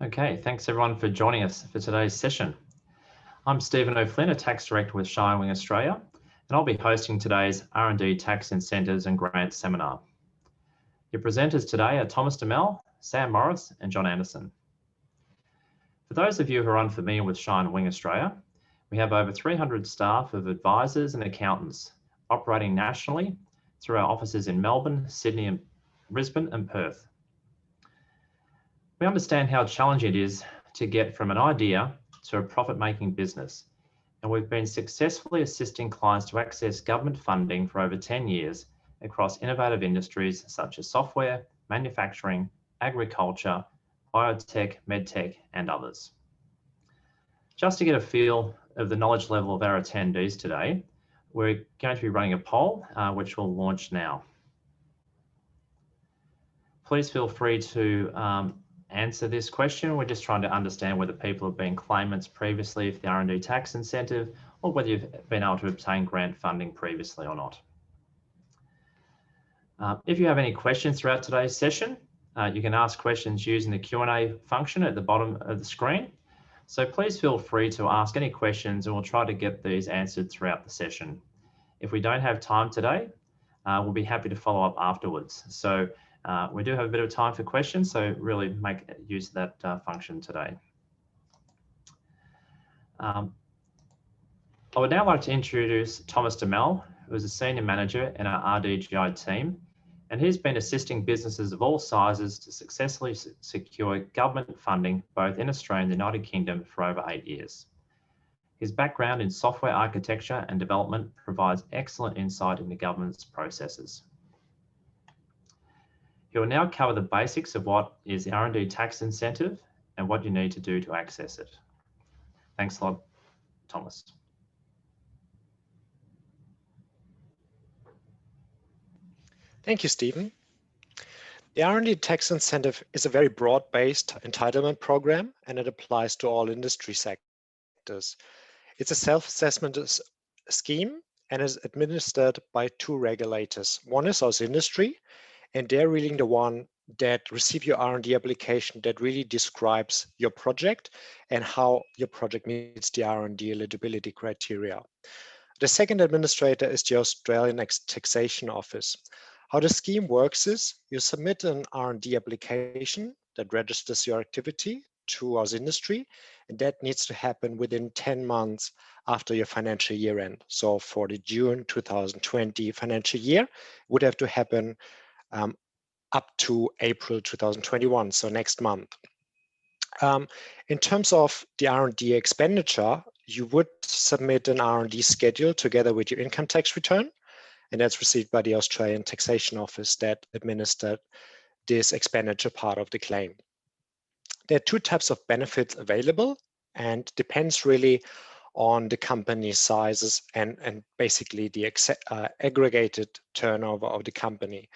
Okay, thanks everyone for joining us for today's session. I'm Stephen O'Flynn, a Tax Director with Shine Australia, and I'll be hosting today's R&D Tax Incentives and Grants Seminar. Your presenters today are Thomas DeMel, Sam Morris, and John Anderson. For those of you who are unfamiliar with Shine Wing Australia, we have over 300 staff of advisors and accountants operating nationally through our offices in Melbourne, Sydney, Brisbane, and Perth. We understand how challenging it is to get from an idea to a profit-making business, and we've been successfully assisting clients to access government funding for over 10 years across innovative industries such as software, manufacturing, agriculture, biotech, medtech, and others. Just to get a feel of the knowledge level of our attendees today, we're going to be running a poll, which we'll launch now. Please feel free to answer this question. We're just trying to understand whether people have been claimants previously for the R&D tax incentive, or whether you've been able to obtain grant funding previously or not. If you have any questions throughout today's session, you can ask questions using the Q&A function at the bottom of the screen. So please feel free to ask any questions and we'll try to get these answered throughout the session. If we don't have time today, we'll be happy to follow up afterwards. So we do have a bit of time for questions, so really make use of that function today. I would now like to introduce Thomas DeMel, who is a Senior Manager in our RDGI team, and he's been assisting businesses of all sizes to successfully secure government funding both in Australia and the United Kingdom for over 8 years. His background in software architecture and development provides excellent insight into government's processes. He will now cover the basics of what is the R&D tax incentive and what you need to do to access it. Thanks a lot, Thomas. Thank you, Stephen. The R&D tax incentive is a very broad-based entitlement program, and it applies to all industry sectors. It's a self-assessment scheme and is administered by 2 regulators. One is Aus Industry, and they're really the one that receive your R&D application that really describes your project and how your project meets the R&D eligibility criteria. The second administrator is the Australian Taxation Office. How the scheme works is you submit an R&D application that registers your activity to Aus Industry, and that needs to happen within 10 months after your financial year end. So for the June 2020 financial year, it would have to happen up to April 2021, so next month. In terms of the R&D expenditure, you would submit an R&D schedule together with your income tax return, and that's received by the Australian Taxation Office that administered this expenditure part of the claim. There are 2 types of benefits available, and depends really on the company sizes and basically the aggregated turnover of the company.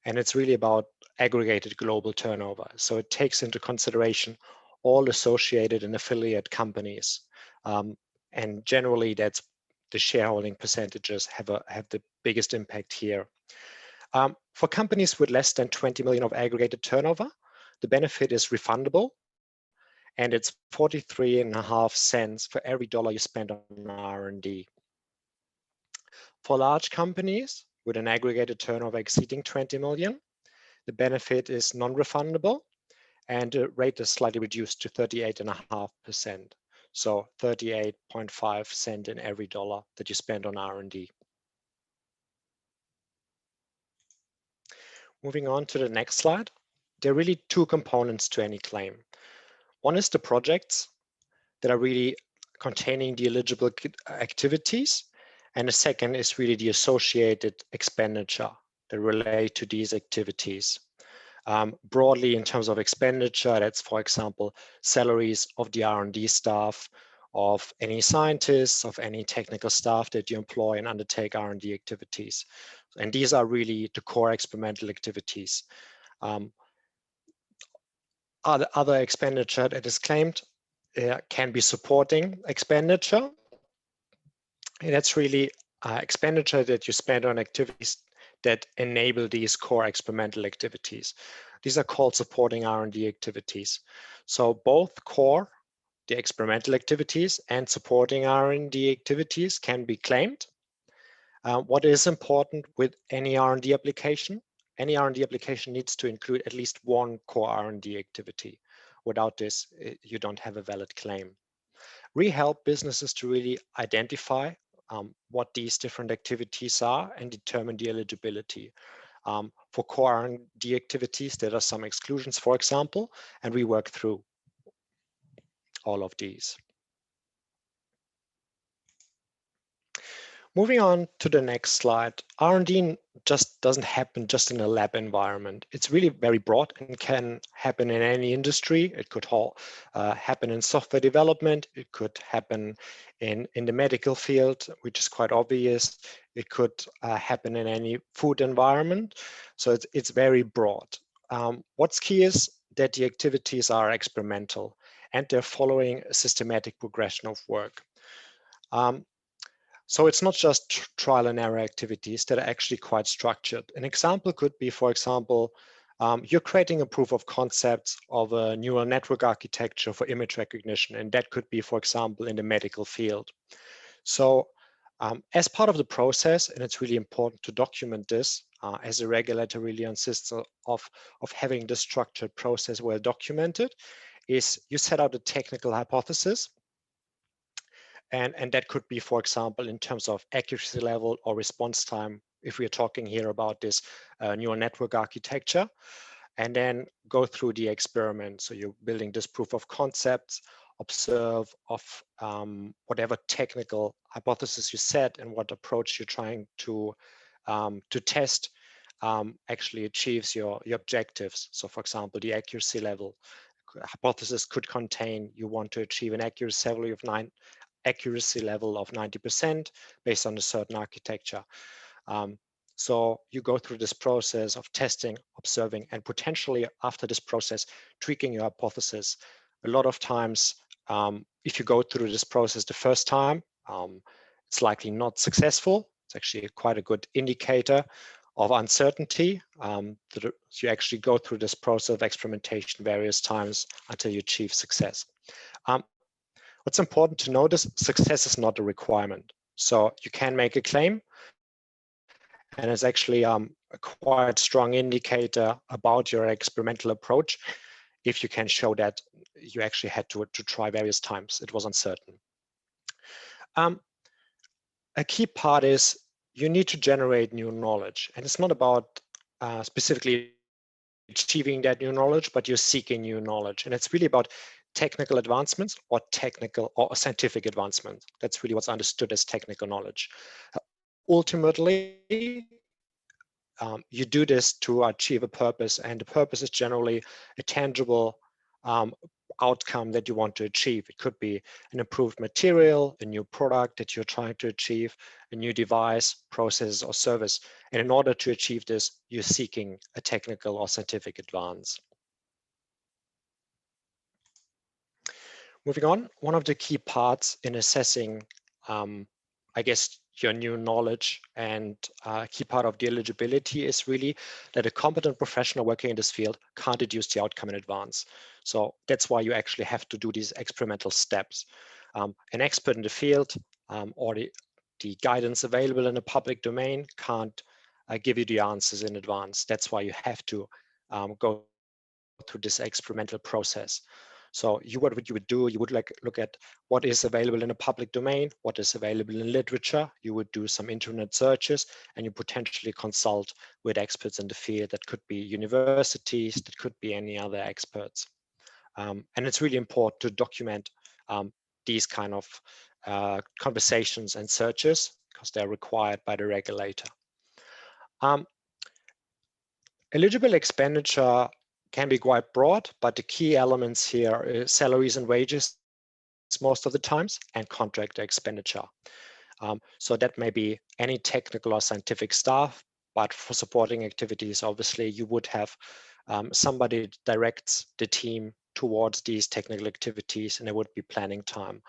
And it's really about aggregated global turnover. So it takes into consideration all associated and affiliate companies. And generally that's the shareholding percentages have the biggest impact here. For companies with less than 20 million of aggregated turnover, the benefit is refundable, and it's 43.5 cents for every dollar you spend on R&D. For large companies with an aggregated turnover exceeding 20 million, the benefit is non-refundable, and the rate is slightly reduced to 38.5%. So 38.5 cents in every dollar that you spend on R&D. Moving on to the next slide, there are really 2 components to any claim. One is the projects that are really containing the eligible activities, and the second is really the associated expenditure that relate to these activities. Broadly, in terms of expenditure, that's, for example, salaries of the R&D staff, of any scientists, of any technical staff that you employ and undertake R&D activities. And these are really the core experimental activities. Other expenditure that is claimed can be supporting expenditure. And that's really expenditure that you spend on activities that enable these core experimental activities. These are called supporting R&D activities. So both core, the experimental activities, and supporting R&D activities can be claimed. What is important with any R&D application? Any R&D application needs to include at least one core R&D activity. Without this, you don't have a valid claim. We help businesses to really identify what these different activities are and determine the eligibility. For core R&D activities, there are some exclusions, for example, and we work through all of these. Moving on to the next slide, R&D just doesn't happen just in a lab environment. It's really very broad and can happen in any industry. It could happen in software development. It could happen in the medical field, which is quite obvious. It could happen in any food environment. So it's very broad. What's key is that the activities are experimental and they're following a systematic progression of work. So it's not just trial and error activities that are actually quite structured. An example could be, for example, you're creating a proof of concept of a neural network architecture for image recognition. And that could be, for example, in the medical field. So as part of the process, and it's really important to document this, as the regulator really insists of having the structured process well documented, is you set out a technical hypothesis. And that could be, for example, in terms of accuracy level or response time, if we're talking here about this neural network architecture, and then go through the experiment. So you're building this proof of concepts, observe of whatever technical hypothesis you set and what approach you're trying to test actually achieves your objectives. So for example, the accuracy level hypothesis could contain, you want to achieve an accuracy level of 90% based on a certain architecture. So you go through this process of testing, observing, and potentially after this process, tweaking your hypothesis. A lot of times, if you go through this process the first time, it's likely not successful. It's actually quite a good indicator of uncertainty. You actually go through this process of experimentation various times until you achieve success. What's important to notice, success is not a requirement. So you can make a claim, and it's actually a quite strong indicator about your experimental approach if you can show that you actually had to try various times. It was uncertain. A key part is you need to generate new knowledge, and it's not about specifically achieving that new knowledge, but you're seeking new knowledge, and it's really about technical advancements or technical or scientific advancement. That's really what's understood as technical knowledge. Ultimately, you do this to achieve a purpose, and the purpose is generally a tangible outcome that you want to achieve. It could be an improved material, a new product that you're trying to achieve, a new device, process, or service. And in order to achieve this, you're seeking a technical or scientific advance. Moving on, one of the key parts in assessing, I guess, your new knowledge and a key part of the eligibility is really that a competent professional working in this field can't deduce the outcome in advance. So that's why you actually have to do these experimental steps. An expert in the field or the guidance available in the public domain can't give you the answers in advance. That's why you have to go through this experimental process. So what you would do, you would look at what is available in the public domain, what is available in literature. You would do some internet searches, and you potentially consult with experts in the field. That could be universities, that could be any other experts. And it's really important to document these kind of conversations and searches because they're required by the regulator. Eligible expenditure can be quite broad, but the key elements here are salaries and wages most of the times and contractor expenditure. So that may be any technical or scientific staff, but for supporting activities, obviously you would have somebody that directs the team towards these technical activities, and there would be planning time.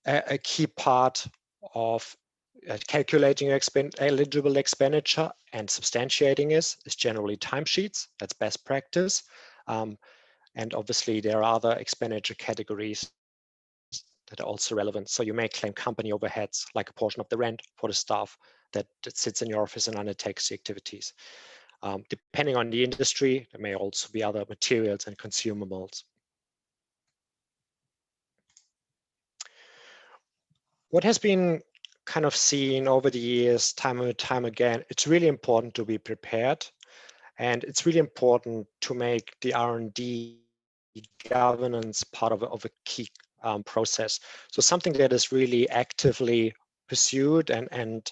A key part of Calculating your eligible expenditure and substantiating is generally timesheets. That's best practice. And obviously, there are other expenditure categories that are also relevant. So you may claim company overheads, like a portion of the rent for the staff that sits in your office and undertakes the activities. Depending on the industry, there may also be other materials and consumables. What has been kind of seen over the years, time and time again, it's really important to be prepared. And it's really important to make the R&D governance part of a key process. So something that is really actively pursued and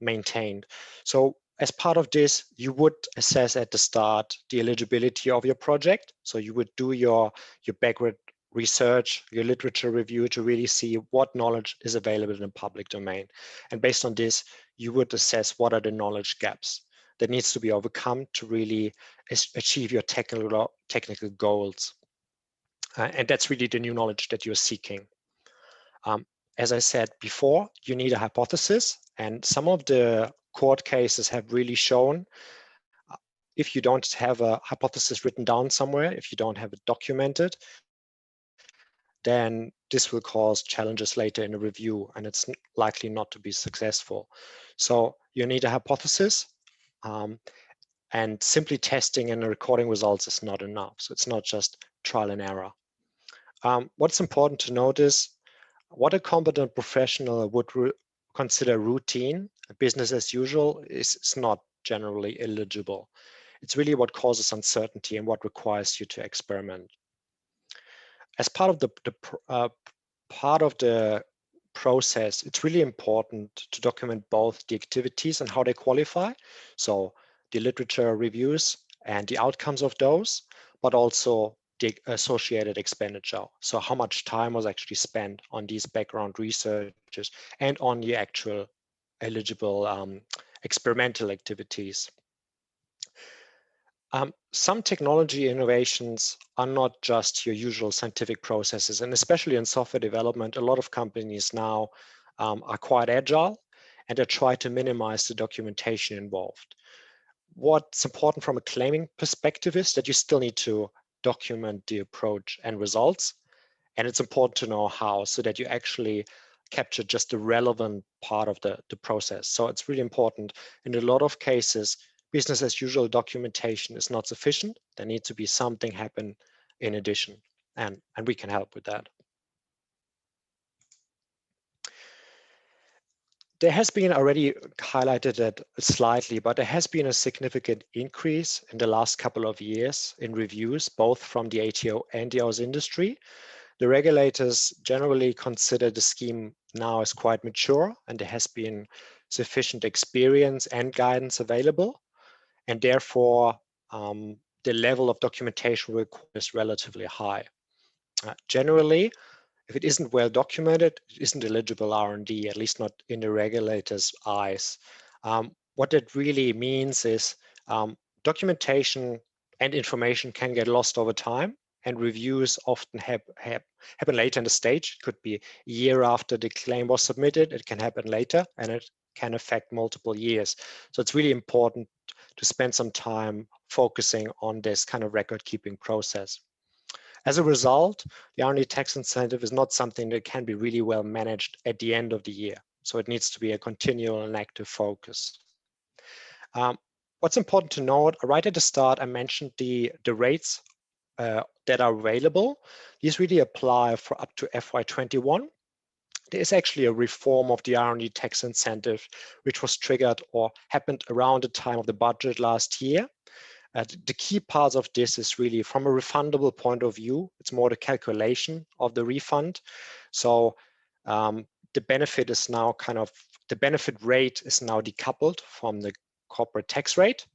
maintained. So as part of this, you would assess at the start the eligibility of your project. So you would do your backward research, your literature review to really see what knowledge is available in the public domain. And based on this, you would assess what are the knowledge gaps that needs to be overcome to really achieve your technical goals. And that's really the new knowledge that you're seeking. As I said before, you need a hypothesis, and some of the court cases have really shown if you don't have a hypothesis written down somewhere, if you don't have it documented, then this will cause challenges later in a review, and it's likely not to be successful. So you need a hypothesis, and simply testing and recording results is not enough. So it's not just trial and error. What's important to note is what a competent professional would consider routine, business as usual, is not generally eligible. It's really what causes uncertainty and what requires you to experiment. As part of the process, it's really important to document both the activities and how they qualify. So the literature reviews and the outcomes of those, but also the associated expenditure. So how much time was actually spent on these background researches and on the actual eligible experimental activities. Some technology innovations are not just your usual scientific processes, and especially in software development, a lot of companies now are quite agile and they try to minimize the documentation involved. What's important from a claiming perspective is that you still need to document the approach and results, and it's important to know how so that you actually capture just the relevant part of the process. So it's really important. In a lot of cases, business as usual documentation is not sufficient. There needs to be something happen in addition, and we can help with that. There has been already highlighted it slightly, but there has been a significant increase in the last couple of years in reviews, both from the ATO and the house industry. The regulators generally consider the scheme now as quite mature, and there has been sufficient experience and guidance available, and therefore the level of documentation required is relatively high. Generally, if it isn't well documented, it isn't eligible R&D, at least not in the regulator's eyes. What that really means is documentation and information can get lost over time, and reviews often happen later in the stage. It could be a year after the claim was submitted. It can happen later, and it can affect multiple years. So it's really important to spend some time focusing on this kind of record-keeping process. As a result, the R&D tax incentive is not something that can be really well managed at the end of the year. So it needs to be a continual and active focus. What's important to note, right at the start, I mentioned the rates that are available. These really apply for up to FY21. There is actually a reform of the R&D tax incentive, which was triggered or happened around the time of the budget last year. The key parts of this is really from a refundable point of view, it's more the calculation of the refund. So the benefit is now the benefit rate is now decoupled from the corporate tax rate,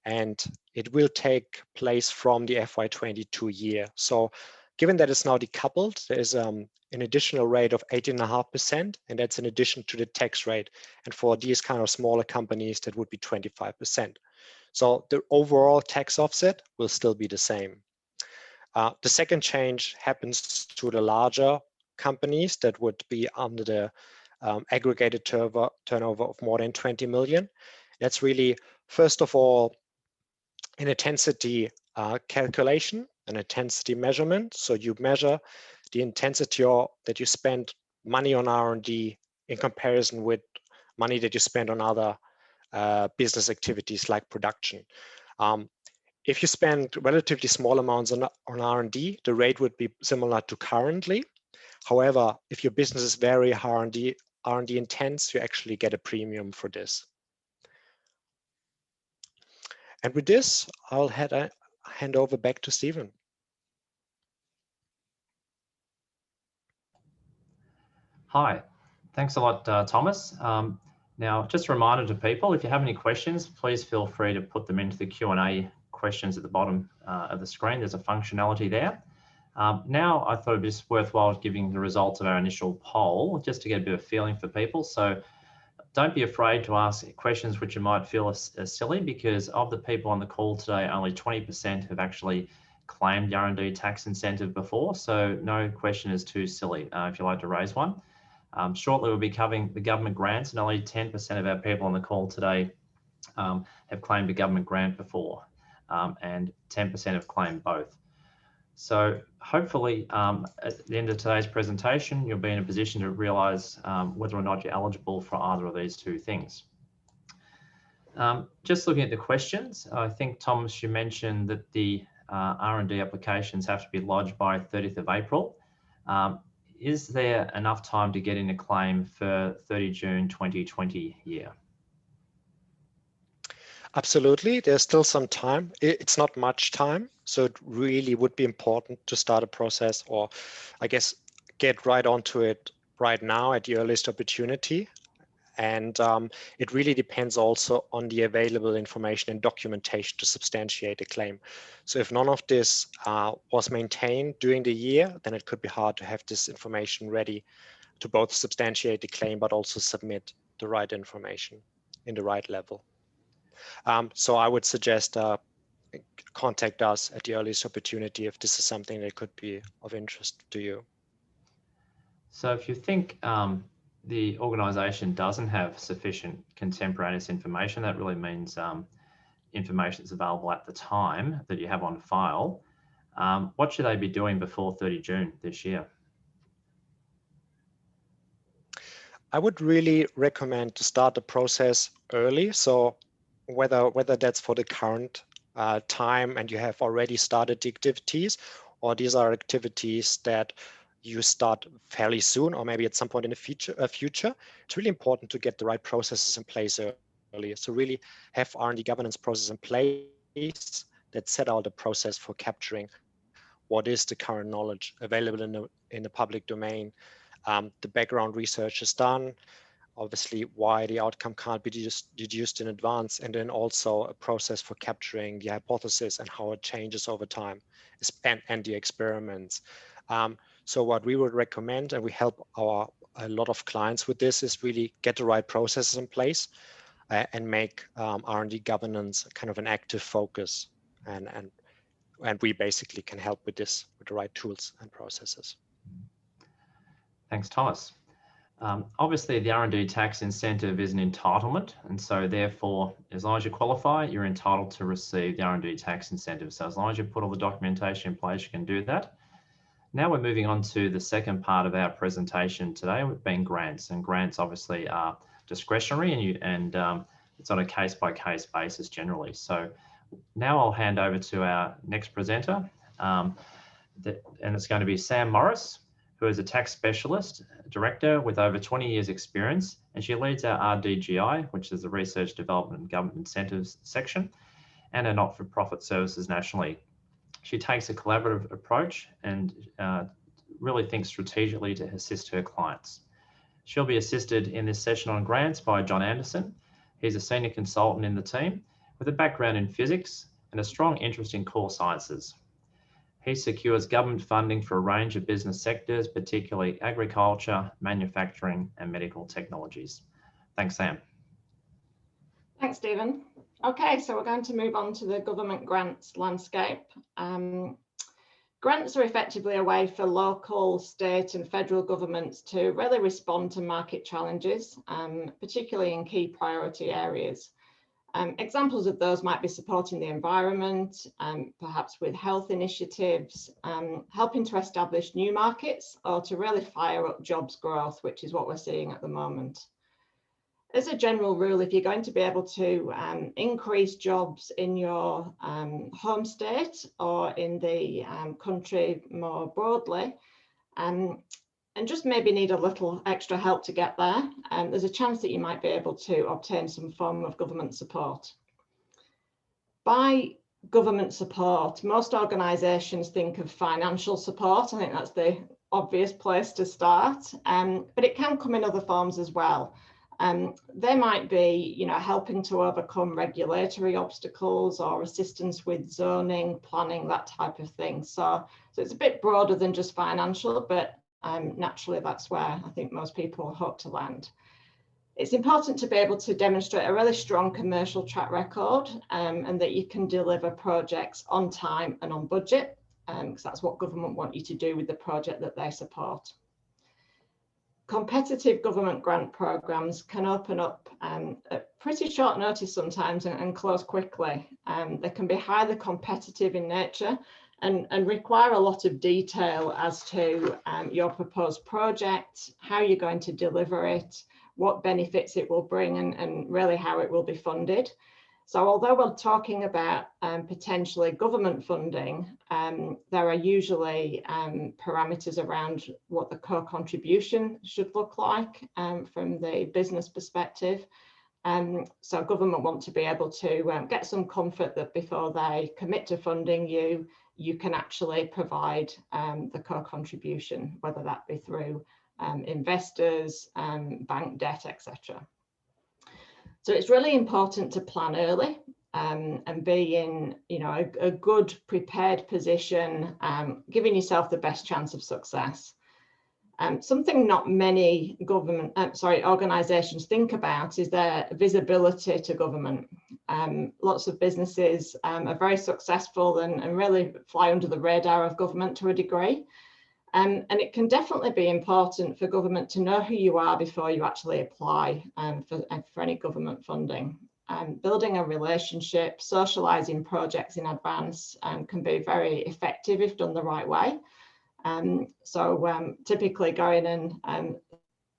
and it will take place from the FY22 year. So given that it's now decoupled, there's an additional rate of 18.5%, and that's in addition to the tax rate. And for these kind of smaller companies, that would be 25%. So the overall tax offset will still be the same. The second change happens to the larger companies that would be under the aggregated turnover of more than 20 million. That's really, first of all, an intensity calculation, an intensity measurement. So you measure the intensity that you spend money on R&D in comparison with money that you spend on other business activities like production. If you spend relatively small amounts on R&D, the rate would be similar to currently. However, if your business is very R&D intense, you actually get a premium for this. And with this, I'll hand over back to Stephen. Hi, thanks a lot, Thomas. Now, just a reminder to people, if you have any questions, please feel free to put them into the Q&A questions at the bottom of the screen. There's a functionality there. Now, I thought it'd be just worthwhile giving the results of our initial poll, just to get a bit of feeling for people. So don't be afraid to ask questions which you might feel as silly, because of the people on the call today, only 20% have actually claimed the R&D tax incentive before. So no question is too silly if you'd like to raise one. Shortly, we'll be covering the government grants, and only 10% of our people on the call today have claimed a government grant before, and 10% have claimed both. So hopefully at the end of today's presentation, you'll be in a position to realise whether or not you're eligible for either of these two things. Just looking at the questions, I think, Thomas, you mentioned that the R&D applications have to be lodged by 30th of April. Is there enough time to get in a claim for 30 June 2020 year? Absolutely, there's still some time. It's not much time, so it really would be important to start a process, or I guess get right onto it right now at the earliest opportunity. And it really depends also on the available information and documentation to substantiate a claim. So if none of this was maintained during the year, then it could be hard to have this information ready to both substantiate the claim, but also submit the right information in the right level. So I would suggest contact us at the earliest opportunity if this is something that could be of interest to you. So if you think the organisation doesn't have sufficient contemporaneous information, that really means information that's available at the time that you have on file, what should they be doing before 30 June this year? I would really recommend to start the process early. So whether that's for the current time and you have already started the activities, or these are activities that you start fairly soon, or maybe at some point in the future, it's really important to get the right processes in place early. So really have R&D governance process in place that set out a process for capturing what is the current knowledge available in the public domain. The background research is done, obviously why the outcome can't be deduced in advance, and then also a process for capturing the hypothesis and how it changes over time, and the experiments. So what we would recommend, and we help a lot of clients with this, is really get the right processes in place and make R&D governance kind of an active focus. And we basically can help with this with the right tools and processes. Thanks, Thomas. Obviously, the R&D tax incentive is an entitlement, and so therefore, as long as you qualify, you're entitled to receive the R&D tax incentive. So as long as you put all the documentation in place, you can do that. Now we're moving on to the second part of our presentation today, being grants. And grants obviously are discretionary, and it's on a case-by-case basis generally. So now I'll hand over to our next presenter, and it's going to be Sam Morris, who is a tax specialist director with over 20 years experience, and she leads our RDGI, which is the Research Development and Government Incentives section, and our not-for-profit services nationally. She takes a collaborative approach and really thinks strategically to assist her clients. She'll be assisted in this session on grants by John Anderson. He's a senior consultant in the team with a background in physics and a strong interest in core sciences. He secures government funding for a range of business sectors, particularly agriculture, manufacturing, and medical technologies. Thanks, Sam. Thanks, Stephen. Okay, so we're going to move on to the government grants landscape. Grants are effectively a way for local, state and federal governments to really respond to market challenges, particularly in key priority areas. Examples of those might be supporting the environment, perhaps with health initiatives, helping to establish new markets, or to really fire up jobs growth, which is what we're seeing at the moment. As a general rule, if you're going to be able to increase jobs in your home state or in the country more broadly, and just maybe need a little extra help to get there, there's a chance that you might be able to obtain some form of government support. By government support, most organisations think of financial support. I think that's the obvious place to start, but it can come in other forms as well. They might be, helping to overcome regulatory obstacles or assistance with zoning, planning, that type of thing. So it's a bit broader than just financial, but naturally that's where I think most people hope to land. It's important to be able to demonstrate a really strong commercial track record and that you can deliver projects on time and on budget, because that's what government want you to do with the project that they support. Competitive government grant programs can open up at pretty short notice sometimes and close quickly. They can be highly competitive in nature and require a lot of detail as to your proposed project, how you're going to deliver it, what benefits it will bring, and really how it will be funded. So although we're talking about potentially government funding, there are usually parameters around what the co-contribution should look like from the business perspective. So government want to be able to get some comfort that before they commit to funding you, you can actually provide the co-contribution, whether that be through investors, bank debt, etc. So it's really important to plan early and be in, a good prepared position, giving yourself the best chance of success. Something not many organisations think about is their visibility to government. Lots of businesses are very successful and really fly under the radar of government to a degree. And it can definitely be important for government to know who you are before you actually apply for any government funding. Building a relationship, socialising projects in advance can be very effective if done the right way. So typically going and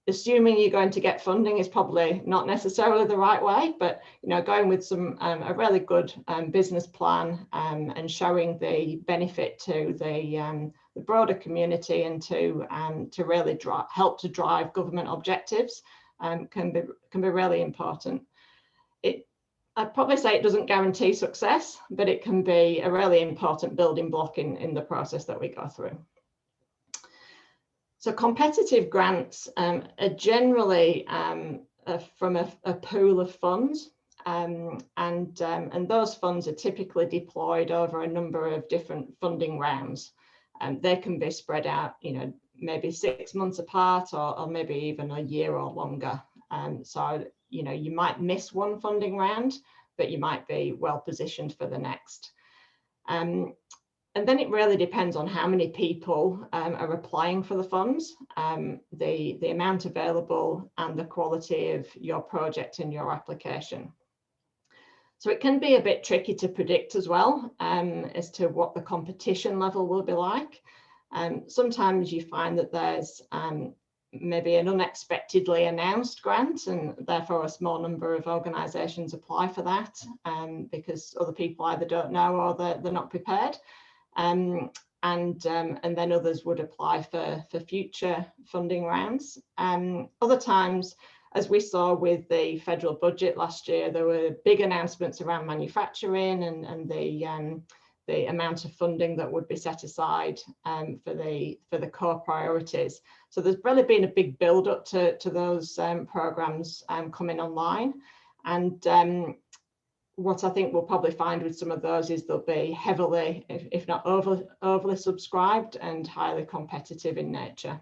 assuming you're going to get funding is probably not necessarily the right way, but going with a really good business plan and showing the benefit to the broader community and to really help to drive government objectives can be really important. I'd probably say it doesn't guarantee success, but it can be a really important building block in the process that we go through. So competitive grants are generally from a pool of funds, and those funds are typically deployed over a number of different funding rounds. They can be spread out, maybe 6 months apart or maybe even a year or longer. So, you might miss one funding round, but you might be well positioned for the next. And then it really depends on how many people are applying for the funds, the amount available and the quality of your project and your application. So it can be a bit tricky to predict as well as to what the competition level will be like. Sometimes you find that there's maybe an unexpectedly announced grant and therefore a small number of organisations apply for that because other people either don't know or they're not prepared. And then others would apply for future funding rounds. Other times, as we saw with the federal budget last year, there were big announcements around manufacturing and the amount of funding that would be set aside for the core priorities. So there's really been a big build up to those programs coming online. And what I think we'll probably find with some of those is they'll be heavily, if not overly subscribed and highly competitive in nature.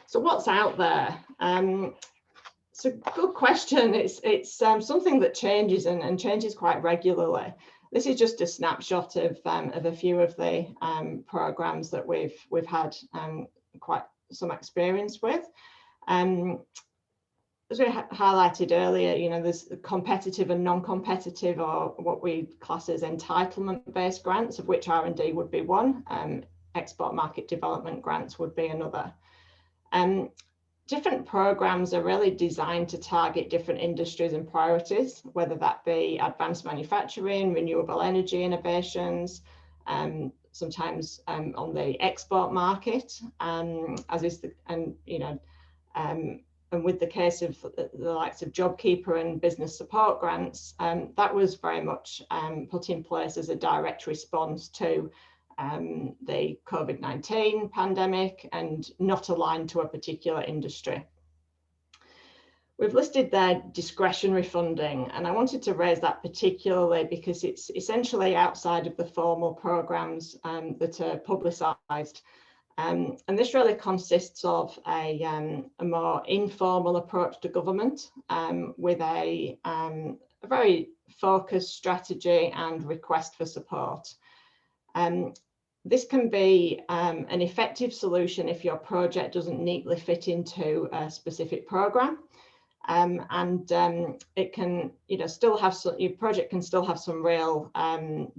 So what's out there? It's a good question. It's something that changes and changes quite regularly. This is just a snapshot of a few of the programs that we've had quite some experience with. As we highlighted earlier, you know, there's competitive and non-competitive, or what we class as entitlement-based grants, of which R&D would be one. Export market development grants would be another. Different programs are really designed to target different industries and priorities, whether that be advanced manufacturing, renewable energy innovations, sometimes on the export market, as is the, and you know, and with the case of the likes of JobKeeper and business support grants, that was very much put in place as a direct response to the COVID-19 pandemic and not aligned to a particular industry. We've listed there discretionary funding, and I wanted to raise that particularly because it's essentially outside of the formal programs that are publicised. And this really consists of a more informal approach to government with a very focused strategy and request for support. This can be an effective solution if your project doesn't neatly fit into a specific program. It can, you know, still have some, your project can still have some real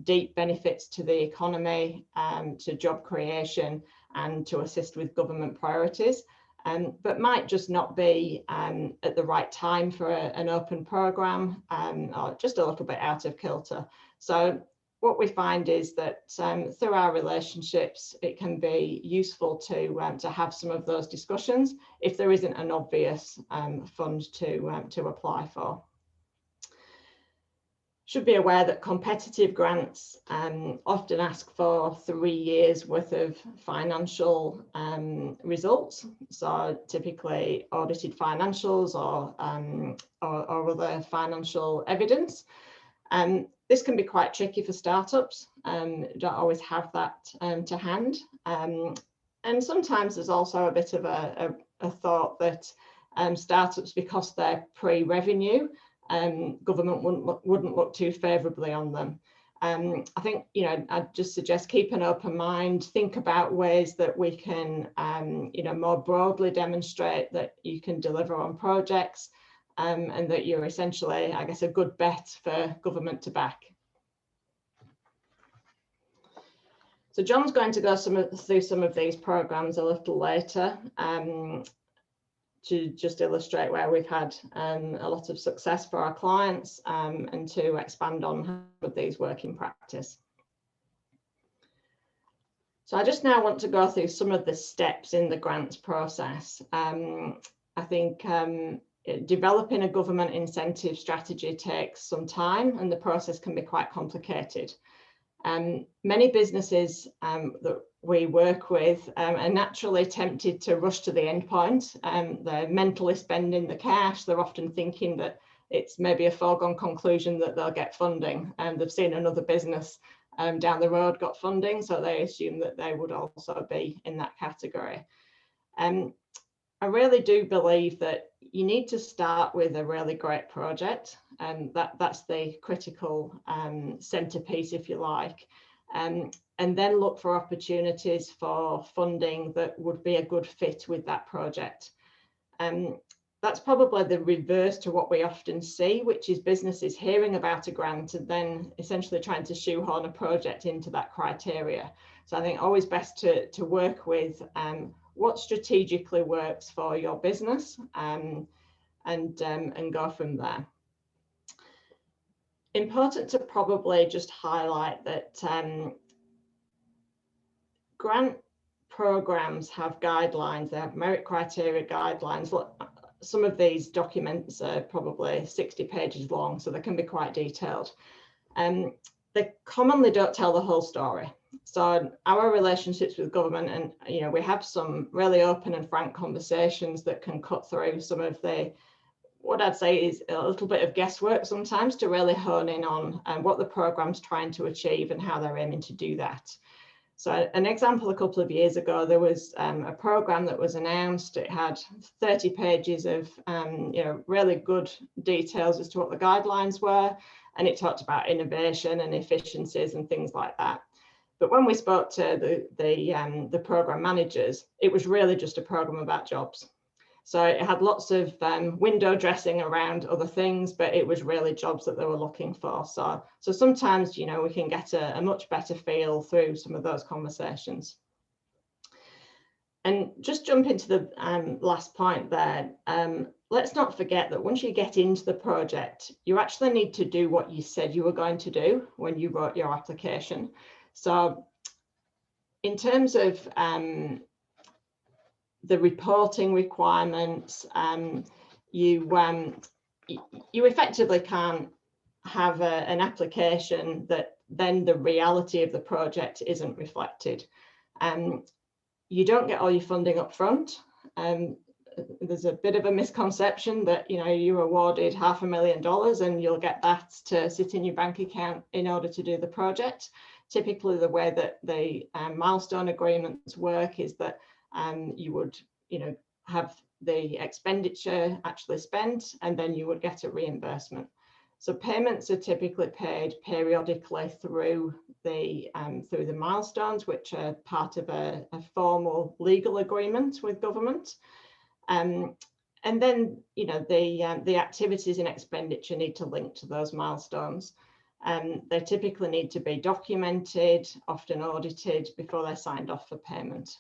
deep benefits to the economy, to job creation, and to assist with government priorities, but might just not be at the right time for an open program, or just a little bit out of kilter. So what we find is that through our relationships, it can be useful to have some of those discussions if there isn't an obvious fund to apply for. Should be aware that competitive grants often ask for 3 years worth of financial results. So typically audited financials or other financial evidence. This can be quite tricky for startups. Don't always have that to hand. And sometimes there's also a bit of a thought that startups, because they're pre-revenue, government wouldn't look too favourably on them. I think, you know, I'd just suggest keep an open mind, think about ways that we can, you know, more broadly demonstrate that you can deliver on projects, and that you're essentially, I guess, a good bet for government to back. So John's going to go through some of these programs a little later, to just illustrate where we've had a lot of success for our clients, and to expand on how these work in practice. So I just now want to go through some of the steps in the grants process. I think developing a government incentive strategy takes some time, and the process can be quite complicated. Many businesses that we work with are naturally tempted to rush to the end point. They're mentally spending the cash. They're often thinking that it's maybe a foregone conclusion that they'll get funding, and they've seen another business down the road got funding, so they assume that they would also be in that category. I really do believe that you need to start with a really great project, and that's the critical centerpiece, if you like, and then look for opportunities for funding that would be a good fit with that project. That's probably the reverse to what we often see, which is businesses hearing about a grant and then essentially trying to shoehorn a project into that criteria. So I think always best to work with what strategically works for your business, and go from there. Important to probably just highlight that grant programs have guidelines. They have merit criteria guidelines. Look, some of these documents are probably 60 pages long, so they can be quite detailed. They commonly don't tell the whole story. So our relationships with government, and you know, we have some really open and frank conversations that can cut through some of the, what I'd say is a little bit of guesswork sometimes, to really hone in on what the program's trying to achieve and how they're aiming to do that. So an example, a couple of years ago, there was a program that was announced. It had 30 pages of you know, really good details as to what the guidelines were. and it talked about innovation and efficiencies and things like that. But when we spoke to the program managers, it was really just a program about jobs. So it had lots of window dressing around other things, but it was really jobs that they were looking for. So sometimes, you know, we can get a much better feel through some of those conversations. And just jump into the last point there. Let's not forget that once you get into the project, you actually need to do what you said you were going to do when you wrote your application. So in terms of the reporting requirements, you effectively can't have an application that then the reality of the project isn't reflected. You don't get all your funding up front. There's a bit of a misconception that, you know, you're awarded $500,000 and you'll get that to sit in your bank account in order to do the project. Typically, the way that the milestone agreements work is that you would, you know, have the expenditure actually spent, and then you would get a reimbursement. So payments are typically paid periodically through the milestones, which are part of a formal legal agreement with government. And then, you know, the activities in expenditure need to link to those milestones. They typically need to be documented, often audited, before they're signed off for payment.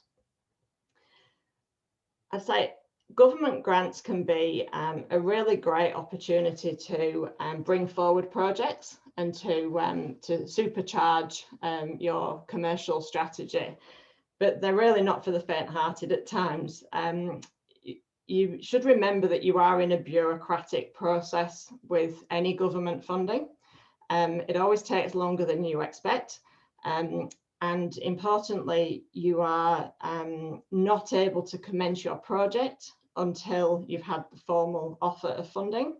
I'd say government grants can be a really great opportunity to bring forward projects and to supercharge your commercial strategy, but they're really not for the faint-hearted at times. You should remember that you are in a bureaucratic process with any government funding. It always takes longer than you expect. And importantly, you are not able to commence your project until you've had the formal offer of funding.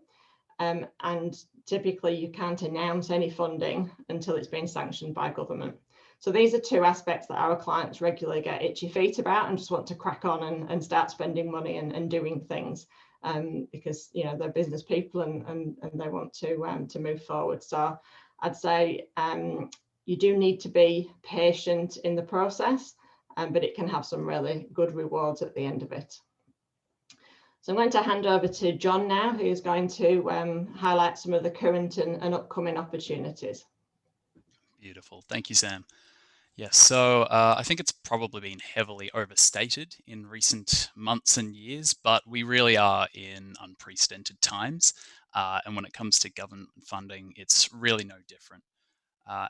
And typically you can't announce any funding until it's been sanctioned by government. So these are two aspects that our clients regularly get itchy feet about and just want to crack on and start spending money and doing things because, you know, they're business people and they want to move forward. So I'd say you do need to be patient in the process, but it can have some really good rewards at the end of it. So I'm going to hand over to John now, who's going to highlight some of the current and upcoming opportunities. Beautiful. Thank you, Sam. Yes, so I think it's probably been heavily overstated in recent months and years, but we really are in unprecedented times. And when it comes to government funding, it's really no different.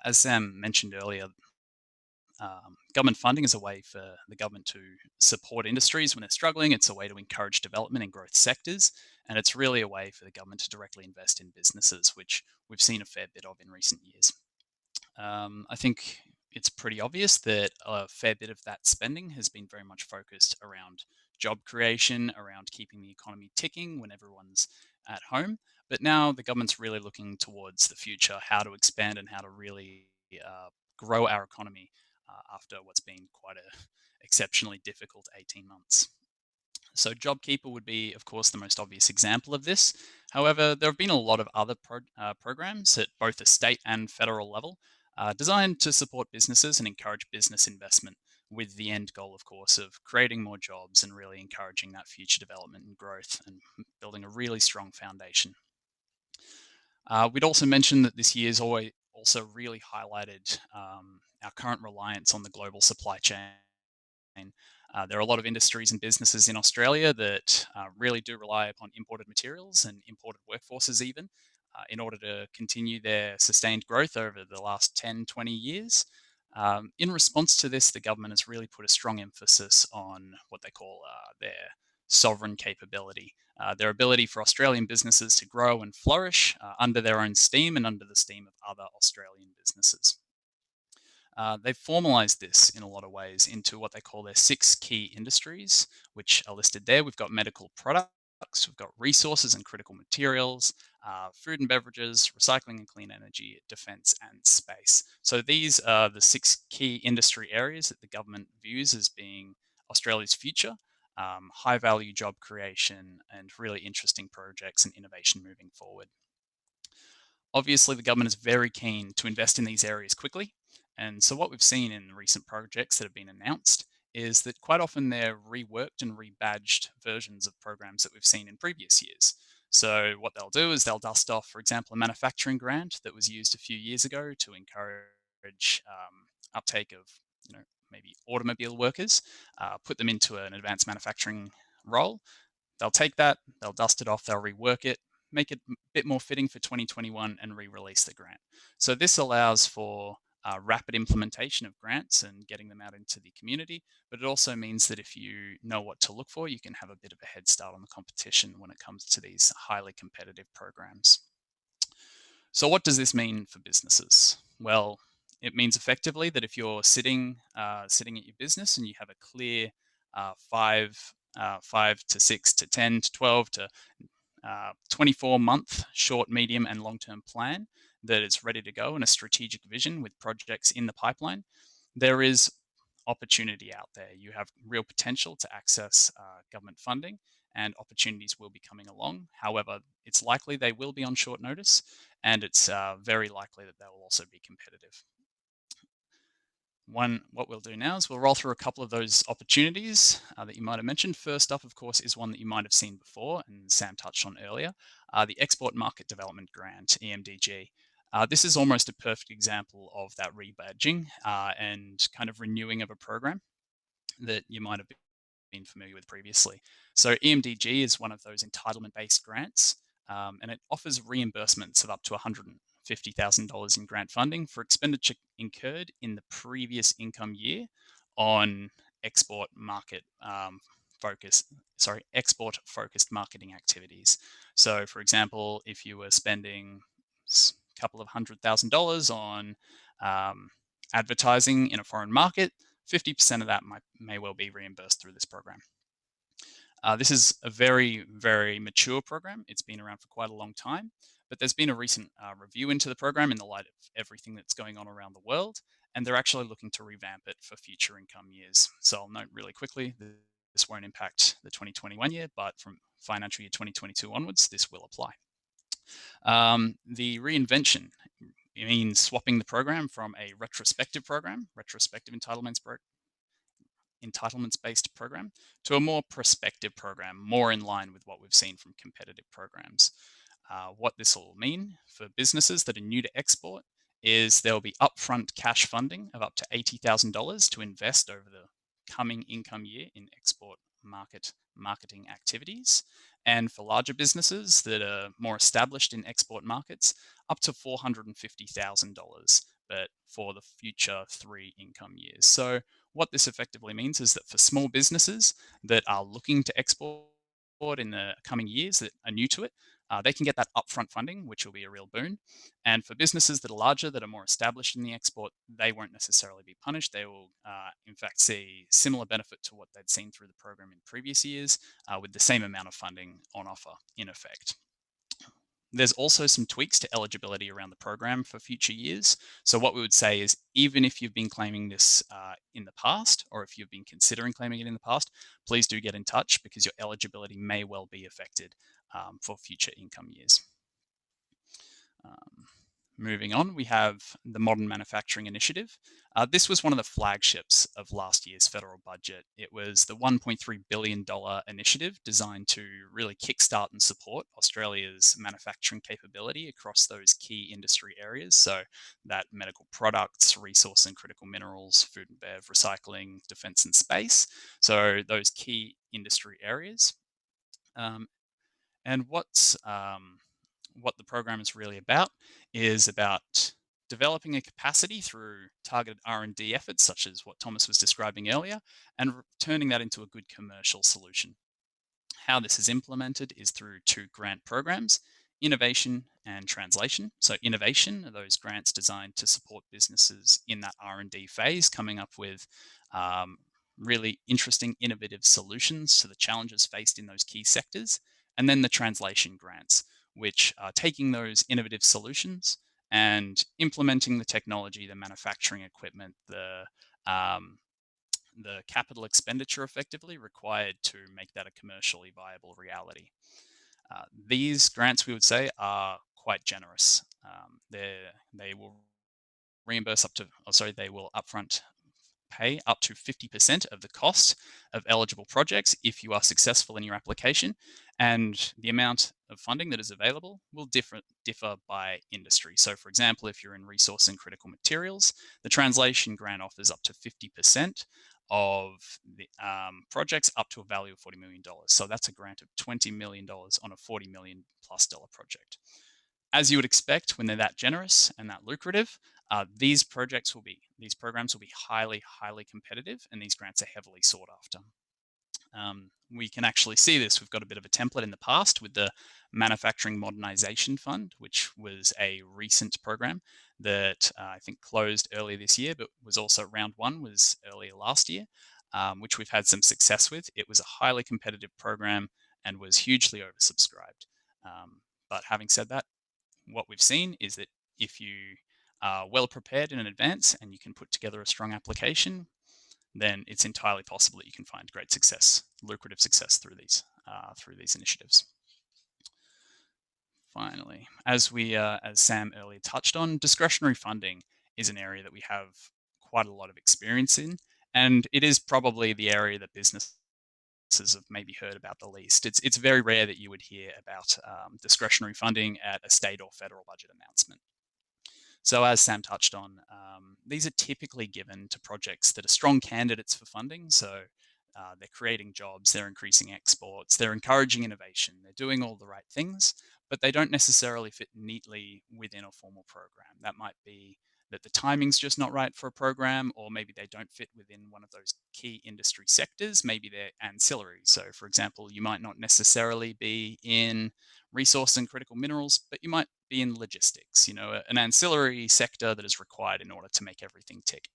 As Sam mentioned earlier, government funding is a way for the government to support industries when they're struggling. It's a way to encourage development in growth sectors. And it's really a way for the government to directly invest in businesses, which we've seen a fair bit of in recent years. I think it's pretty obvious that a fair bit of that spending has been very much focused around job creation, around keeping the economy ticking when everyone's at home. But now the government's really looking towards the future, how to expand and how to really grow our economy after what's been quite an exceptionally difficult 18 months. So JobKeeper would be, of course, the most obvious example of this. However, there have been a lot of other programs at both the state and federal level designed to support businesses and encourage business investment, with the end goal, of course, of creating more jobs and really encouraging that future development and growth and building a really strong foundation. We'd also mention that this year's also really highlighted our current reliance on the global supply chain. There are a lot of industries and businesses in Australia that really do rely upon imported materials and imported workforces even in order to continue their sustained growth over the last 10, 20 years. In response to this, the government has really put a strong emphasis on what they call their sovereign capability, their ability for Australian businesses to grow and flourish under their own steam and under the steam of other Australian businesses. They've formalized this in a lot of ways into what they call their 6 key industries, which are listed there. We've got medical products, we've got resources and critical materials, food and beverages, recycling and clean energy, defense and space. So these are the 6 key industry areas that the government views as being Australia's future, high value job creation and really interesting projects and innovation moving forward. Obviously, the government is very keen to invest in these areas quickly. And so what we've seen in recent projects that have been announced is that quite often they're reworked and rebadged versions of programs that we've seen in previous years. So what they'll do is they'll dust off, for example, a manufacturing grant that was used a few years ago to encourage uptake of, maybe automobile workers, put them into an advanced manufacturing role. They'll take that, they'll dust it off, they'll rework it, make it a bit more fitting for 2021 and re-release the grant. So this allows for rapid implementation of grants and getting them out into the community, but it also means that if you know what to look for, you can have a bit of a head start on the competition when it comes to these highly competitive programs. So what does this mean for businesses? Well, it means effectively that if you're sitting at your business and you have a clear 5 to 6 to 10 to 12 to 24-month short, medium, and long-term plan that is ready to go and a strategic vision with projects in the pipeline, there is opportunity out there. You have real potential to access government funding, and opportunities will be coming along. However, it's likely they will be on short notice, and it's very likely that they will also be competitive. What we'll do now is we'll roll through a couple of those opportunities that you might have mentioned. First up, of course, is one that you might have seen before and Sam touched on earlier, the Export Market Development Grant, EMDG. This is almost a perfect example of that rebadging and kind of renewing of a program that you might have been familiar with previously. So EMDG is one of those entitlement-based grants, and it offers reimbursements of up to $150,000 in grant funding for expenditure incurred in the previous income year on export focused marketing activities. So for example, if you were spending a couple of $100,000 on advertising in a foreign market, 50% of that may well be reimbursed through this program. This is a very, very mature program. It's been around for quite a long time, but there's been a recent review into the program in the light of everything that's going on around the world, and they're actually looking to revamp it for future income years. So I'll note really quickly, this won't impact the 2021 year, but from financial year 2022 onwards, this will apply. The reinvention means swapping the program from a retrospective entitlements-based program to a more prospective program, more in line with what we've seen from competitive programs. What this will mean for businesses that are new to export is there will be upfront cash funding of up to $80,000 to invest over the coming income year in export marketing activities. And for larger businesses that are more established in export markets, up to $450,000, but for the future 3 income years. So what this effectively means is that for small businesses that are looking to export in the coming years that are new to it, they can get that upfront funding, which will be a real boon. And for businesses that are larger, that are more established in the export, they won't necessarily be punished. They will, in fact, see similar benefit to what they'd seen through the program in previous years with the same amount of funding on offer in effect. There's also some tweaks to eligibility around the program for future years. So what we would say is, even if you've been claiming this in the past, or if you've been considering claiming it in the past, please do get in touch because your eligibility may well be affected for future income years. Moving on, we have the Modern Manufacturing Initiative. This was one of the flagships of last year's federal budget. It was the $1.3 billion initiative designed to really kickstart and support Australia's manufacturing capability across those key industry areas. So that medical products, resource and critical minerals, food and bev, recycling, defense and space. So those key industry areas. And what the program is really about is about developing a capacity through targeted R&D efforts, such as what Thomas was describing earlier, and turning that into a good commercial solution. How this is implemented is through 2 grant programs, innovation and translation. So innovation are those grants designed to support businesses in that R&D phase, coming up with really interesting, innovative solutions to the challenges faced in those key sectors. And then the translation grants, which are taking those innovative solutions and implementing the technology, the manufacturing equipment, the capital expenditure effectively required to make that a commercially viable reality. These grants, we would say, are quite generous. They will reimburse up to, they will upfront pay up to 50% of the cost of eligible projects if you are successful in your application, and the amount of funding that is available will differ by industry. So for example, if you're in resource and critical materials, the translation grant offers up to 50% of the projects up to a value of $40 million. So that's a grant of $20 million on a $40 million plus project. As you would expect, when they're that generous and that lucrative, these programs will be highly competitive, and these grants are heavily sought after. We can actually see this. We've got a bit of a template in the past with the Manufacturing Modernization Fund, which was a recent program that I think closed earlier this year, but was also round one was earlier last year, which we've had some success with. It was a highly competitive program and was hugely oversubscribed. But having said that, what we've seen is that if you are well prepared in advance and you can put together a strong application, then it's entirely possible that you can find great success, lucrative success through these initiatives. Finally, as Sam earlier touched on, discretionary funding is an area that we have quite a lot of experience in, and it is probably the area that businesses have maybe heard about the least. It's very rare that you would hear about discretionary funding at a state or federal budget announcement. So as Sam touched on, these are typically given to projects that are strong candidates for funding. So they're creating jobs, they're increasing exports, they're encouraging innovation, they're doing all the right things, but they don't necessarily fit neatly within a formal program. That might be that the timing's just not right for a program, or maybe they don't fit within one of those key industry sectors. Maybe they're ancillary. So for example, you might not necessarily be in resource and critical minerals, but you might be in logistics, an ancillary sector that is required in order to make everything tick.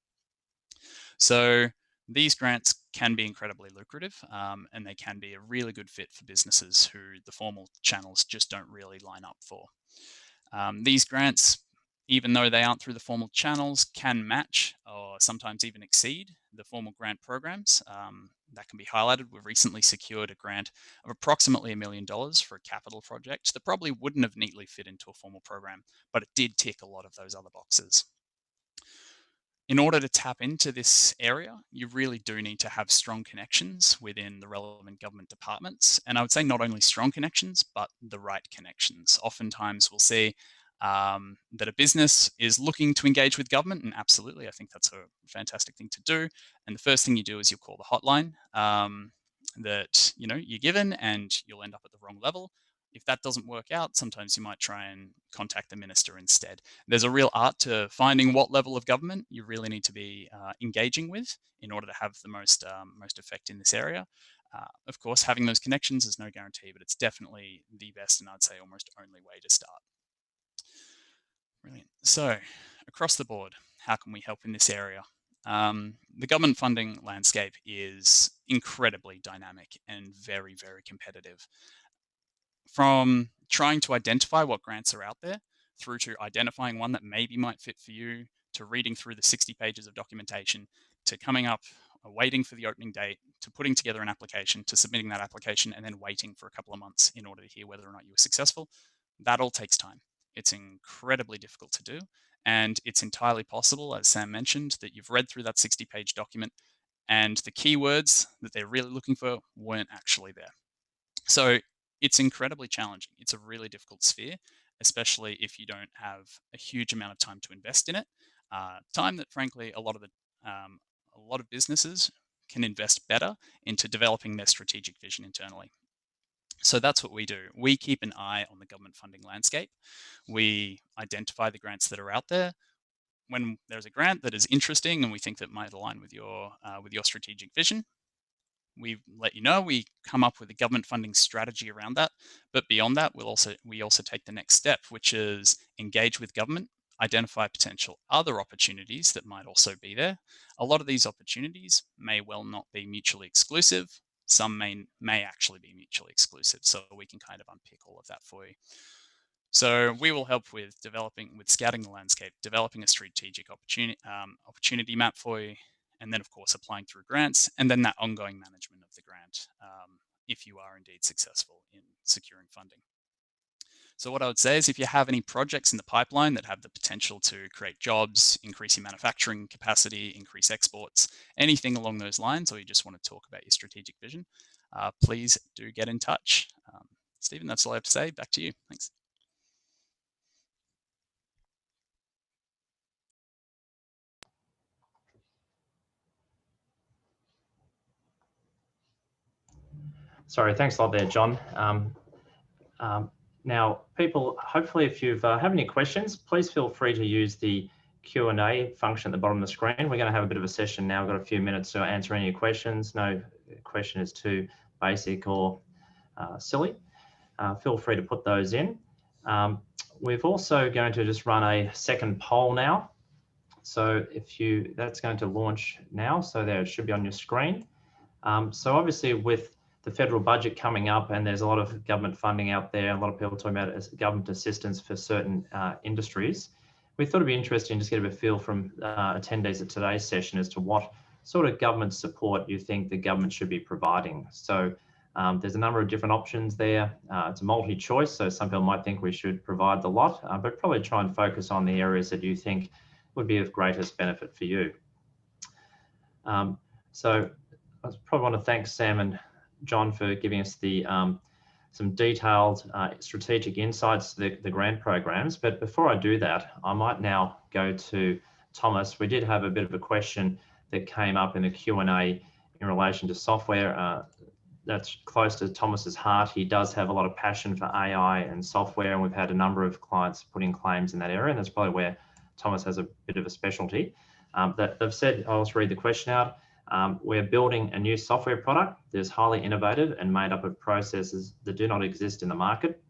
So these grants can be incredibly lucrative, and they can be a really good fit for businesses who the formal channels just don't really line up for. These grants, even though they aren't through the formal channels, can match or sometimes even exceed the formal grant programs. That can be highlighted. We've recently secured a grant of approximately $1 million for a capital project that probably wouldn't have neatly fit into a formal program, but it did tick a lot of those other boxes. In order to tap into this area, you really do need to have strong connections within the relevant government departments. And I would say not only strong connections, but the right connections. Oftentimes we'll see that a business is looking to engage with government, and absolutely, I think that's a fantastic thing to do. And the first thing you do is you call the hotline that you're given, and you'll end up at the wrong level. If that doesn't work out, sometimes you might try and contact the minister instead. There's a real art to finding what level of government you really need to be engaging with in order to have the most effect in this area. Of course, having those connections is no guarantee, but it's definitely the best and I'd say almost only way to start. Brilliant. So across the board, how can we help in this area? The government funding landscape is incredibly dynamic and very, very competitive. From trying to identify what grants are out there, through to identifying one that maybe might fit for you, to reading through the 60 pages of documentation, to coming up, waiting for the opening date, to putting together an application, to submitting that application, and then waiting for a couple of months in order to hear whether or not you were successful. That all takes time. It's incredibly difficult to do. And it's entirely possible, as Sam mentioned, that you've read through that 60-page document and the keywords that they're really looking for weren't actually there. So it's incredibly challenging. It's a really difficult sphere, especially if you don't have a huge amount of time to invest in it. Time that, frankly, a lot of businesses can invest better into developing their strategic vision internally. So that's what we do. We keep an eye on the government funding landscape. We identify the grants that are out there. When there's a grant that is interesting and we think that might align with your strategic vision, we let you know. We come up with a government funding strategy around that. But beyond that, we also take the next step, which is engage with government, identify potential other opportunities that might also be there. A lot of these opportunities may well not be mutually exclusive. Some may actually be mutually exclusive. So we can kind of unpick all of that for you. So we will help with scouting the landscape, developing a strategic opportunity map for you, and then of course applying through grants, and then that ongoing management of the grant if you are indeed successful in securing funding. So what I would say is if you have any projects in the pipeline that have the potential to create jobs, increase your manufacturing capacity, increase exports, anything along those lines, or you just want to talk about your strategic vision, please do get in touch. Stephen, that's all I have to say. Back to you. Thanks. Sorry, thanks a lot there, John. Now, people, hopefully if you have any questions, please feel free to use the Q&A function at the bottom of the screen. We're going to have a bit of a session now. We've got a few minutes to answer any questions. No question is too basic or silly. Feel free to put those in. We're also going to just run a second poll now. So that's going to launch now. So there, it should be on your screen. So obviously with the federal budget coming up, and there's a lot of government funding out there, a lot of people talking about it as government assistance for certain industries. We thought it'd be interesting to just get a bit of a feel from attendees at today's session as to what sort of government support you think the government should be providing. So there's a number of different options there. It's a multi-choice, so some people might think we should provide the lot, but probably try and focus on the areas that you think would be of greatest benefit for you. So I probably want to thank Sam and John for giving us the some detailed strategic insights to the grant programs. But before I do that, I might now go to Thomas. We did have a bit of a question that came up in the Q&A in relation to software. That's close to Thomas's heart. He does have a lot of passion for AI and software, and we've had a number of clients put in claims in that area, and that's probably where Thomas has a bit of a specialty. That they've said, I'll just read the question out. We're building a new software product that is highly innovative and made up of processes that do not exist in the market,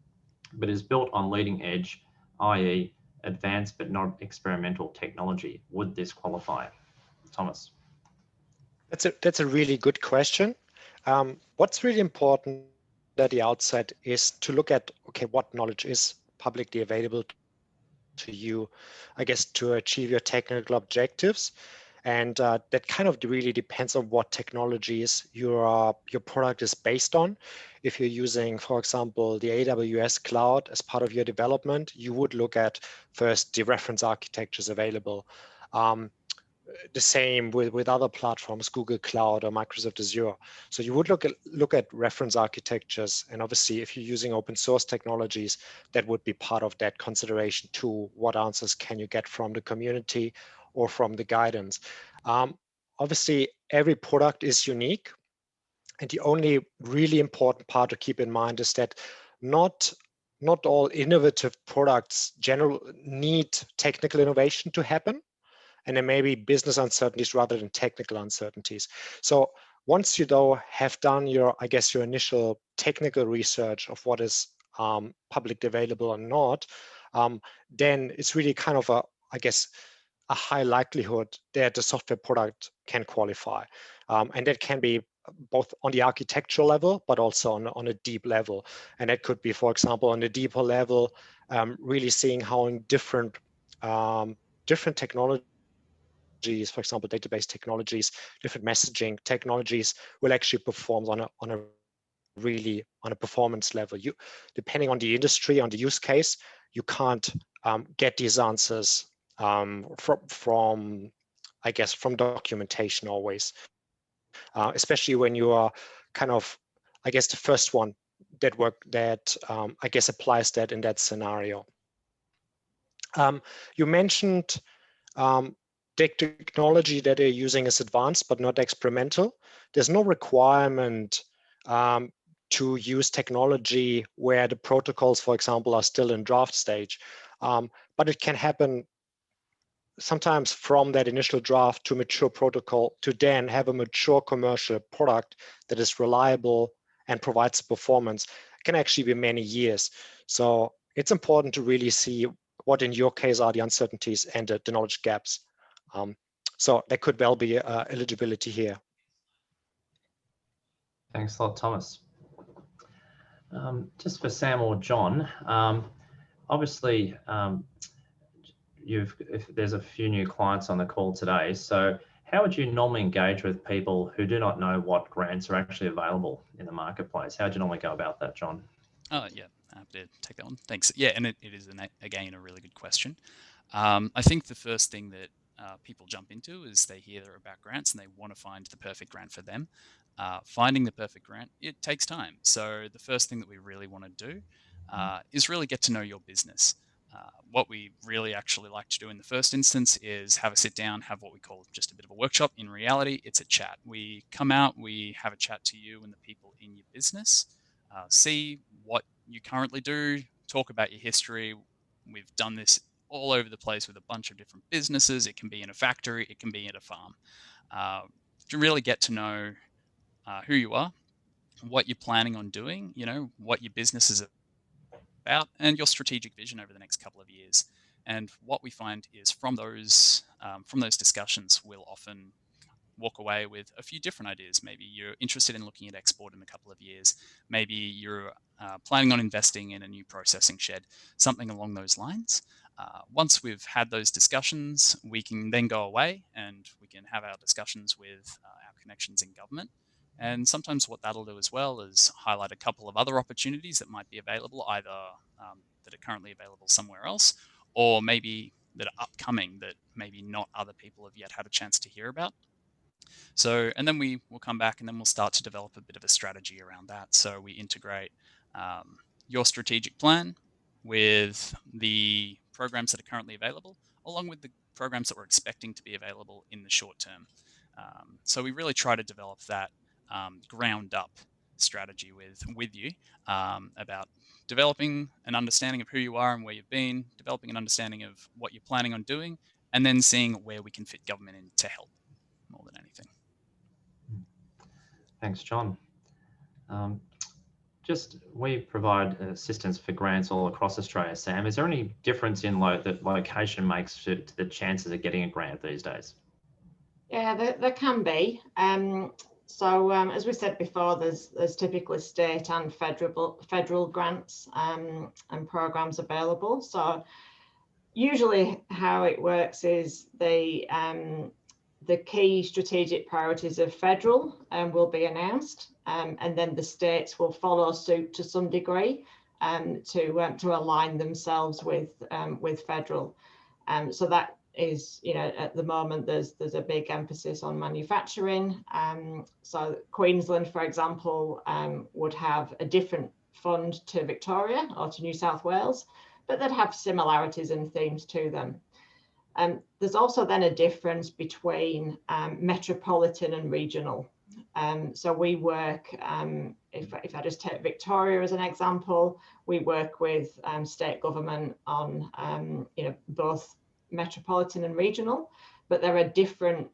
but is built on leading edge, i.e. advanced but not experimental technology. Would this qualify? Thomas. That's a really good question. What's really important at the outset is to look at, okay, what knowledge is publicly available to you, I guess, to achieve your technical objectives. And that kind of really depends on what technologies your product is based on. If you're using, for example, the AWS cloud as part of your development, you would look at first the reference architectures available. The same with other platforms, Google Cloud or Microsoft Azure. So you would look at reference architectures, and obviously if you're using open source technologies, that would be part of that consideration too. What answers can you get from the community or from the guidance? Obviously, every product is unique, and the only really important part to keep in mind is that not all innovative products need technical innovation to happen. And there may be business uncertainties rather than technical uncertainties. So once you though have done your initial technical research of what is publicly available or not, then it's really kind of a high likelihood that the software product can qualify. And that can be both on the architectural level, but also on a deep level. And that could be, for example, on the deeper level, really seeing how in different technologies, for example, database technologies, different messaging technologies will actually perform on a performance level. Depending on the industry, on the use case, you can't get these answers from documentation always, especially when you are kind of, the first one that applies that in that scenario. You mentioned the technology that they're using is advanced but not experimental. There's no requirement to use technology where the protocols, for example, are still in draft stage. But it can happen sometimes from that initial draft to mature protocol to then have a mature commercial product that is reliable and provides performance. It can actually be many years. So it's important to really see what in your case are the uncertainties and the knowledge gaps. So there could well be eligibility here. Thanks a lot, Thomas. Just for Sam or John, obviously, if there's a few new clients on the call today, so how would you normally engage with people who do not know what grants are actually available in the marketplace? How do you normally go about that, John? Yeah, Happy to take that one. Thanks. Yeah, and it is, again, a really good question. I think the first thing that people jump into is they hear about grants and they want to find the perfect grant for them. Finding the perfect grant, it takes time. So the first thing that we really want to do is really get to know your business. What we really actually like to do in the first instance is have a sit down, have what we call just a bit of a workshop. In reality, it's a chat. We come out, we have a chat to you and the people in your business, see what you currently do, talk about your history. We've done this all over the place with a bunch of different businesses. It can be in a factory, it can be at a farm. To really get to know who you are, what you're planning on doing, what your business is about, and your strategic vision over the next couple of years. And what we find is from those discussions, we'll often walk away with a few different ideas. Maybe you're interested in looking at export in a couple of years. Maybe you're planning on investing in a new processing shed, something along those lines. Once we've had those discussions, we can then go away and we can have our discussions with our connections in government. And sometimes what that'll do as well is highlight a couple of other opportunities that might be available, either that are currently available somewhere else, or maybe that are upcoming that maybe not other people have yet had a chance to hear about. So, and then we will come back and then we'll start to develop a bit of a strategy around that. So we integrate your strategic plan with the programs that are currently available, along with the programs that we're expecting to be available in the short term. So we really try to develop that ground up strategy with you about developing an understanding of who you are and where you've been, developing an understanding of what you're planning on doing, and then seeing where we can fit government in to help more than anything. Thanks, John. We provide assistance for grants all across Australia. Sam, is there any difference in that location makes to the chances of getting a grant these days? Yeah, there can be. As we said before, there's typically state and federal grants and programs available. So usually how it works is the key strategic priorities of federal will be announced, and then the states will follow suit to some degree to align themselves with federal. So that is, at the moment there's a big emphasis on manufacturing. So Queensland, for example, would have a different fund to Victoria or to New South Wales, but they'd have similarities and themes to them. There's also then a difference between metropolitan and regional. So we work, if I just take Victoria as an example, we work with state government on both metropolitan and regional, but there are different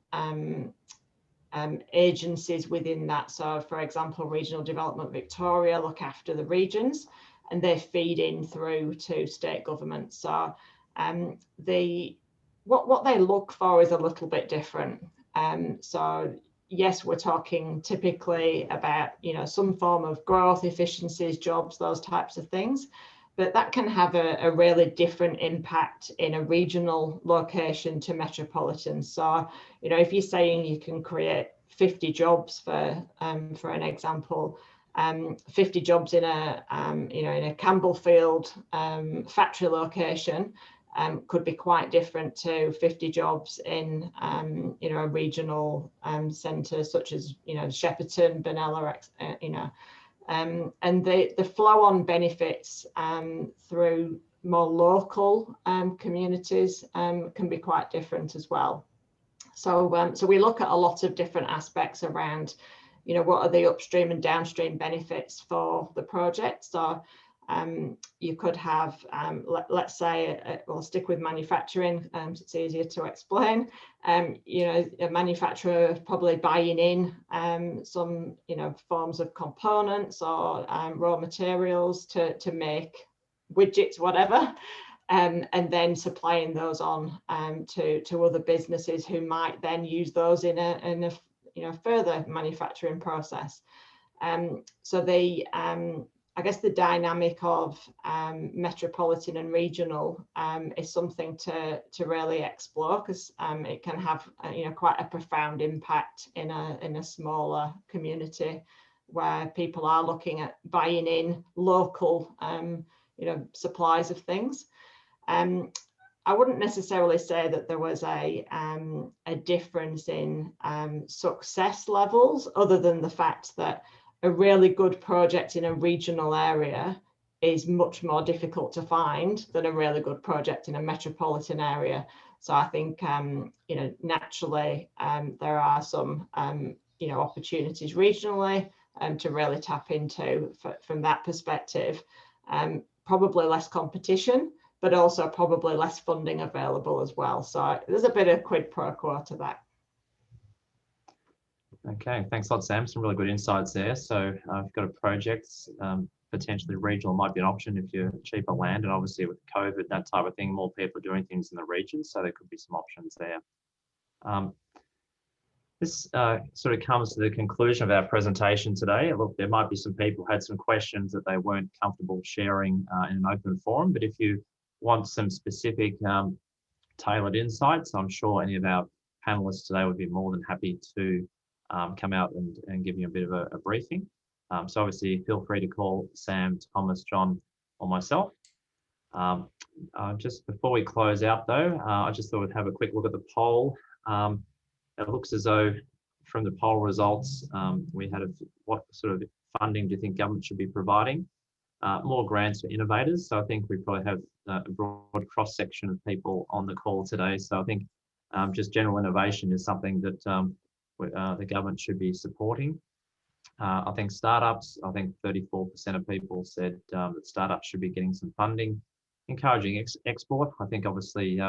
agencies within that. So for example, Regional Development Victoria look after the regions and they feed in through to state government. So what they look for is a little bit different. So yes, we're talking typically about some form of growth, efficiencies, jobs, those types of things, but that can have a really different impact in a regional location to metropolitan. So if you're saying you can create 50 jobs for an example, 50 jobs in a in a Campbellfield factory location could be quite different to 50 jobs in a regional centre such as Shepparton, Benalla, and the flow-on benefits through more local communities can be quite different as well. So we look at a lot of different aspects around what are the upstream and downstream benefits for the project. So you could have, let's say, we'll stick with manufacturing, it's easier to explain. A manufacturer probably buying in some, forms of components or raw materials to make widgets, whatever, and then supplying those on to other businesses who might then use those in a further manufacturing process. So I guess the dynamic of metropolitan and regional is something to really explore, because it can have quite a profound impact in a smaller community where people are looking at buying in local, supplies of things. I wouldn't necessarily say that there was a difference in success levels, other than the fact that a really good project in a regional area is much more difficult to find than a really good project in a metropolitan area. So I think, naturally, there are some, opportunities regionally to really tap into from that perspective. Probably less competition, but also probably less funding available as well. So there's a bit of quid pro quo to that. Okay, thanks a lot, Sam. Some really good insights there. So if you've got a project, potentially regional might be an option if you're cheaper land, and obviously with COVID, that type of thing, more people are doing things in the region, so there could be some options there. This sort of comes to the conclusion of our presentation today. Look, there might be some people who had some questions that they weren't comfortable sharing in an open forum, but if you want some specific tailored insights, I'm sure any of our panelists today would be more than happy to come out and give you a bit of a briefing. So obviously feel free to call Sam, Thomas, John, or myself. Just before we close out though, I just thought we'd have a quick look at the poll. It looks as though from the poll results, we had what sort of funding do you think government should be providing? More grants for innovators. So I think we probably have a broad cross-section of people on the call today. So I think just general innovation is something that the government should be supporting. I think startups, I think 34% of people said that startups should be getting some funding. Encouraging export, I think obviously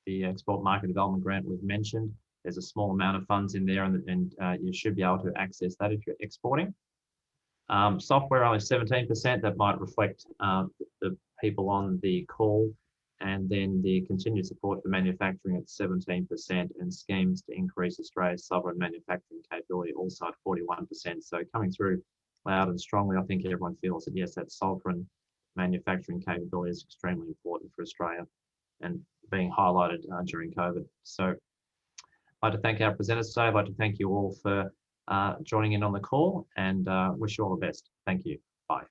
the export market development grant was mentioned. There's a small amount of funds in there, and you should be able to access that if you're exporting. Software, only 17%. That might reflect the people on the call. And then the continued support for manufacturing at 17%, and schemes to increase Australia's sovereign manufacturing capability also at 41%. So coming through loud and strongly, I think everyone feels that yes, that sovereign manufacturing capability is extremely important for Australia and being highlighted during COVID. So I'd like to thank our presenters today. I'd like to thank you all for joining in on the call, and wish you all the best. Thank you. Bye.